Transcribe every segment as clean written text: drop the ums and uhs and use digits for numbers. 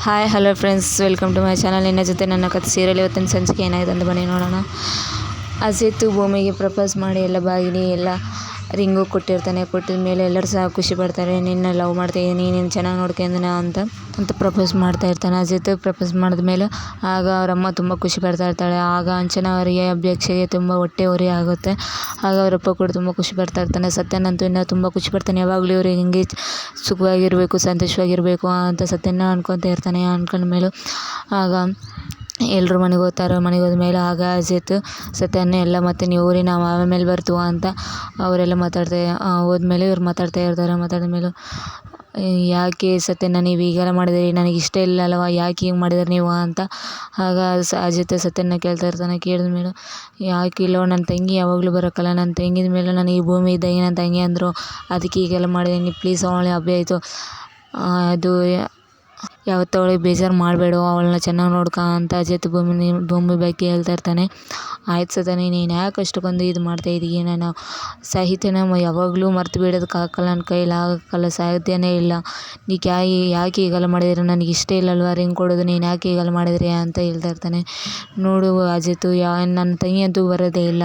Hi hello friends, welcome to my channel. ನಿನ್ನ ಜೊತೆ ನನ್ನ ಕಥೆ ಸೀರಿಯಲ್ ಇವತ್ತಿನ ಸಂಚಿಕೆ ಏನಾಗಿದೆ ಅಂತ ಬನ್ನಿ ನೋಡೋಣ. ಅಜಿತ್ ಭೂಮಿಗೆ ಪ್ರಪೋಸ್ ಮಾಡಿ ಎಲ್ಲ ಬಾಗಿನಿ ಎಲ್ಲ ರಿಂಗು ಕೊಟ್ಟಿರ್ತಾನೆ. ಕೊಟ್ಟಿದ ಮೇಲೆ ಎಲ್ಲರೂ ಸಹ ಖುಷಿ ಪಡ್ತಾರೆ. ನಿನ್ನ ಲವ್ ಮಾಡ್ತಾಯಿದ್ದೀನಿ, ನೀನು ಚೆನ್ನಾಗಿ ನೋಡ್ಕೊಂದಿನ ಅಂತ ಪ್ರಪೋಸ್ ಮಾಡ್ತಾ ಇರ್ತಾನೆ. ಅಜಿತ್ ಪ್ರಪೋಸ್ ಮಾಡಿದ್ಮೇಲೆ ಆಗ ಅವರಮ್ಮ ತುಂಬ ಖುಷಿ ಪಡ್ತಾ ಇರ್ತಾಳೆ. ಆಗ ಅಂಚನಾ ಅವರಿಗೆ ಅಭ್ಯಕ್ಷೆಗೆ ತುಂಬ ಹೊಟ್ಟೆ ಉರಿ ಆಗುತ್ತೆ. ಆಗ ಅವರಪ್ಪ ಕೂಡ ತುಂಬ ಖುಷಿ ಪಡ್ತಾ ಇರ್ತಾನೆ. ಸತ್ಯನಂತೂ ಇನ್ನೂ ತುಂಬ ಖುಷಿ ಪಡ್ತಾನೆ. ಯಾವಾಗಲೂ ಇವ್ರಿಗೆ ಹಿಂಗೆ ಸುಖವಾಗಿರಬೇಕು, ಸಂತೋಷವಾಗಿರಬೇಕು ಅಂತ ಸತ್ಯನ ಅನ್ಕೊತಾ ಇರ್ತಾನೆ. ಅಂದ್ಕೊಂಡ್ಮೇಲೆ ಆಗ ಎಲ್ಲರೂ ಮನೆಗೆ ಹೋಗ್ತಾರೆ. ಮನೆಗೆ ಹೋದ್ಮೇಲೆ ಆಗ ಅಜಿತ್ ಸತ್ಯನ ಎಲ್ಲ ಮತ್ತೆ ನೀವು ಊರಿ ನಾವು ಆಮೇಲೆ ಬರ್ತೀವ ಅಂತ ಅವರೆಲ್ಲ ಹೋದ್ಮೇಲೆ ಇವ್ರು ಮಾತಾಡ್ತಾ ಇರ್ತಾರೆ. ಮಾತಾಡಿದ್ಮೇಲೆ ಯಾಕೆ ಸತ್ಯನ ನೀವು ಈಗೆಲ್ಲ ಮಾಡಿದಿರಿ, ನನಗೆ ಇಷ್ಟ ಇಲ್ಲ ಅಲ್ವ, ಯಾಕೆ ಹಿಂಗೆ ಮಾಡಿದ್ರಿ ನೀವು ಅಂತ ಆಗ ಅಜಿತ್ ಸತ್ಯನ ಕೇಳ್ತಾ ಇರ್ತಾನೆ. ಕೇಳಿದ್ಮೇಲೆ ಯಾಕೆ ಇಲ್ಲೋ, ನನ್ನ ತಂಗಿ ಯಾವಾಗಲೂ ಬರೋಕ್ಕಲ್ಲ, ನನ್ನ ತಂಗಿದ ಮೇಲೆ ನನಗೆ ಈ ಭೂಮಿ ಇದ್ದಂಗೆ ನನ್ನ ತಂಗಿ ಅಂದರು, ಅದಕ್ಕೆ ಈಗೆಲ್ಲ ಮಾಡಿದ್ದೀನಿ. ಪ್ಲೀಸ್ ಅವಳನ್ನ ಅಭ್ಯ ಅದು ಯಾವತ್ತೂ ಅವಳಿಗೆ ಬೇಜಾರು ಮಾಡಬೇಡ, ಅವಳನ್ನ ಚೆನ್ನಾಗಿ ನೋಡ್ಕೊ ಅಂತ ಅಜಿತ್ ಭೂಮಿ ಬಗ್ಗೆ ಹೇಳ್ತಾ ಇರ್ತಾನೆ. ಆಯ್ತು ಸತ್ಯನ, ನೀನು ಯಾಕೆ ಅಷ್ಟಕ್ಕೊಂದು ಇದು ಮಾಡ್ತಾಯಿದ್ದೀಯ, ನಾನು ಸಾಹಿತ್ಯನ ಯಾವಾಗಲೂ ಮರ್ತು ಬಿಡೋದಕ್ಕಾಗಲ್ಲ, ನನ್ನ ಕೈಯಲ್ಲಿ ಆಗೋಕ್ಕಲ್ಲ, ಸಾಹಿತ್ಯನೇ ಇಲ್ಲ. ಯಾಕೆ ಈಗೆಲ್ಲ ಮಾಡಿದಿರಿ, ನನಗೆ ಇಷ್ಟ ಇಲ್ಲಲ್ವ ರಿಂಗ್ ಕೊಡೋದು, ನೀನು ಯಾಕೆ ಈಗೆಲ್ಲ ಮಾಡಿದ್ರಿ ಅಂತ ಹೇಳ್ತಾ ಇರ್ತಾನೆ. ನೋಡು ಅಜಿತ್, ನನ್ನ ತಂಗಿ ಅಂತೂ ಬರೋದೇ ಇಲ್ಲ,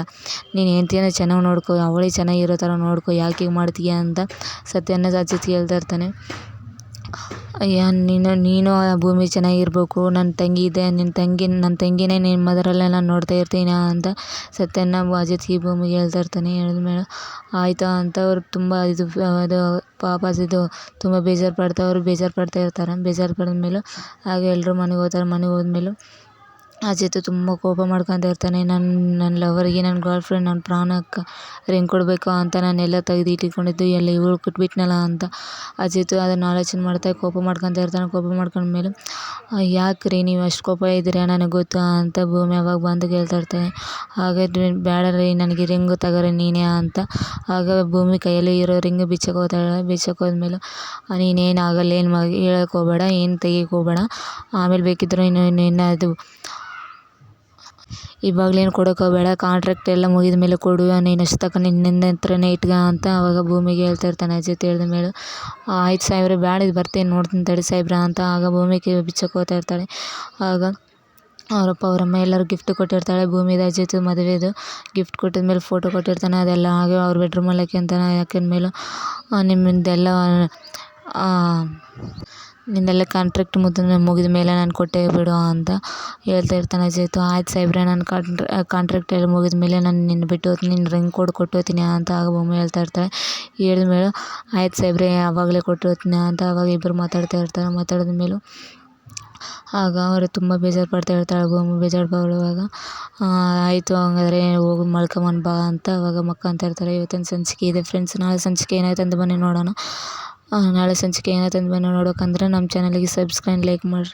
ನೀನು ಹೆಂಡ್ತಿನ ಚೆನ್ನಾಗಿ ನೋಡ್ಕೊ, ಅವಳೇ ಚೆನ್ನಾಗಿರೋ ಥರ ನೋಡ್ಕೊ, ಯಾಕೆ ಹೀಗೆ ಮಾಡ್ತೀಯ ಅಂತ ಸತ್ಯನ ಅಜಿತ್ ಹೇಳ್ತಾ ಇರ್ತಾನೆ. ನೀನು ಆ ಭೂಮಿ ಚೆನ್ನಾಗಿರ್ಬೇಕು, ನನ್ನ ತಂಗಿ ಇದೆ, ನನ್ನ ತಂಗಿನೇ ನಿನ್ನ ಮದರಲ್ಲೇ ನಾನು ನೋಡ್ತಾ ಇರ್ತೀನಿ ಅಂತ ಸತ್ಯನ ಅಜಿತ್ ಈ ಭೂಮಿಗೆ ಹೇಳ್ತಾ ಇರ್ತಾನೆ. ಹೇಳಿದ್ಮೇಲೆ ಆಯಿತಾ ಅಂತ ಅವ್ರು ತುಂಬ ಅದು ಪಾಪ ಇದು ತುಂಬ ಬೇಜಾರು ಪಡ್ತಾ ಇರ್ತಾರೆ. ಬೇಜಾರು ಪಡಿದ್ಮೇಲೆ ಹಾಗೆ ಎಲ್ಲರೂ ಮನೆಗೆ ಹೋಗ್ತಾರೆ. ಮನೆಗೆ ಹೋದ್ಮೇಲೆ ಅಜಿತ್ ತುಂಬ ಕೋಪ ಮಾಡ್ಕೊತಾ ಇರ್ತಾನೆ. ನನ್ನ ಲವರ್ಗೆ, ನನ್ನ ಗರ್ಲ್ ಫ್ರೆಂಡ್, ನನ್ನ ಪ್ರಾಣಕ್ಕೆ ರಿಂಗ್ ಕೊಡಬೇಕು ಅಂತ ನಾನೆಲ್ಲ ತೆಗೆದು ಇಟ್ಕೊಂಡಿದ್ದು ಎಲ್ಲ ಇವಳು ಕೊಟ್ಬಿಟ್ನಲ್ಲ ಅಂತ ಅಜಿತ್ ಅದನ್ನು ಆಲೋಚನೆ ಮಾಡ್ತಾ ಕೋಪ ಮಾಡ್ಕೊತಾ ಇರ್ತಾನೆ. ಕೋಪ ಮಾಡ್ಕೊಂಡ್ಮೇಲೆ ಯಾಕೆ ರೀ ನೀವು ಅಷ್ಟು ಕೋಪ ಇದ್ದೀರಾ, ನನಗೆ ಗೊತ್ತಾ ಅಂತ ಭೂಮಿ ಅವಾಗ ಬಂದು ಕೇಳ್ತಾ ಇರ್ತಾನೆ. ಹಾಗಾದರೆ ಬೇಡ ರೀ, ನನಗೆ ರಿಂಗು ತಗೋರಿ ನೀನೇ ಅಂತ ಆಗ ಭೂಮಿ ಕೈಯಲ್ಲಿ ಇರೋ ರಿಂಗ್ ಬಿಚ್ಚಕ್ಕೆ ಹೋದ್ಮೇಲೆ ನೀನೇನು ಆಗಲ್ಲ, ಏನು ಹೇಳಕ್ಕೆ ಹೋಗಬೇಡ, ಏನು ತೆಗಿಯಕ್ಕೆ ಹೋಗಬೇಡ, ಆಮೇಲೆ ಬೇಕಿದ್ರು ಇನ್ನು ಅದು ಇವಾಗಲೇನು ಕೊಡೋಕೆ ಹೋಗಬೇಡ, ಕಾಂಟ್ರಾಕ್ಟ್ ಎಲ್ಲ ಮುಗಿದ ಮೇಲೆ ಕೊಡು, ನೀನು ಅಷ್ಟು ತಕ್ಕ ನಿನ್ನ ಹತ್ರನೇ ಇಟ್ಕ ಅಂತ ಆವಾಗ ಭೂಮಿಗೆ ಹೇಳ್ತಾ ಇರ್ತಾನೆ. ಅಜಿತ್ ಹೇಳಿದ ಮೇಲೆ ಆಯ್ತು ಸಾಹೇಬ್ರೆ, ಬೇಡ ಇದು ಬರ್ತೀನಿ, ನೋಡ್ತೀನಿ ತಡಿ ಸಾಹೇಬ್ರ ಅಂತ ಆಗ ಭೂಮಿಗೆ ಬಿಚ್ಚಕ್ಕೆ ಹೋಗ್ತಾ ಇರ್ತಾಳೆ. ಆಗ ಅವರಪ್ಪ ಅವರಮ್ಮ ಎಲ್ಲರೂ ಗಿಫ್ಟ್ ಕೊಟ್ಟಿರ್ತಾಳೆ. ಭೂಮಿದು ಅಜಿತ್ ಮದುವೆದು ಗಿಫ್ಟ್ ಕೊಟ್ಟಿದ್ಮೇಲೆ ಫೋಟೋ ಕೊಟ್ಟಿರ್ತಾನೆ. ಅದೆಲ್ಲ ಹಾಗೆ ಅವ್ರ ಬೆಡ್ರೂಮಲ್ಲಿ ಹಾಕಿದ್ಮೇಲೆ ನಿಮ್ಮದೆಲ್ಲ ನಿಂದೆಲ್ಲ ಕಾಂಟ್ರಾಕ್ಟ್ ಮುಗಿದ ಮೇಲೆ ನಾನು ಕೊಟ್ಟೇ ಬಿಡು ಅಂತ ಹೇಳ್ತಾ ಇರ್ತಾನೆ ಅಜಿತ್. ಆಯ್ತು ಸಾಹೇಬ್ರೆ, ನನ್ನ ಕಾಂಟ್ರಾಕ್ಟ್ ಎಲ್ಲ ಮುಗಿದ ಮೇಲೆ ನಾನು ನಿನ್ನ ಬಿಟ್ಟು ಹೋಗ್ತೀನಿ, ನಿನ್ನ ರಿಂಗ್ ಕೊಟ್ಟು ಹೋಗ್ತೀನಿ ಅಂತ ಆಗ ಭೂಮಿ ಹೇಳ್ತಾ ಇರ್ತಾಳೆ. ಹೇಳಿದ್ಮೇಲೆ ಆಯ್ತು ಸಾಹೇಬ್ರೆ, ಆವಾಗಲೇ ಕೊಟ್ಟು ಹೋಗ್ತೀನಿ ಅಂತ ಆವಾಗ ಇಬ್ಬರು ಮಾತಾಡ್ತಾ ಇರ್ತಾರೆ. ಮಾತಾಡಿದ್ಮೇಲೆ ಆಗ ಅವರು ತುಂಬ ಬೇಜಾರು ಪಡ್ತಾ ಇರ್ತಾಳೆ. ಭೂಮಿ ಬೇಜಾರು ಪಡುವಾಗ ಆಯಿತು ಹಂಗಾದ್ರೆ ಹೋಗಿ ಮಲ್ಕೊಂಬನ್ ಬಾ ಅಂತ ಅವಾಗ ಮಕ್ಕಂತ ಇರ್ತಾರೆ. ಇವತ್ತಿನ ಸಂಚಿಕೆ ಇದೆ ಫ್ರೆಂಡ್ಸ್. ನಾಳೆ ಸಂಚಿಕೆ ಏನಾಯ್ತು ಅಂತ ಬನ್ನಿ ನೋಡೋಣ. ನಾಳೆ ಸಂಚಿಕೆ ಏನಾಯ್ತು ಅಂತ ಬನ್ನಿ ನೋಡೋಕ್ಕಂದ್ರೆ ನಮ್ಮ ಚಾನಲ್ಗೆ ಸಬ್ಸ್ಕ್ರೈಬ್, ಲೈಕ್ ಮಾಡಿರಿ.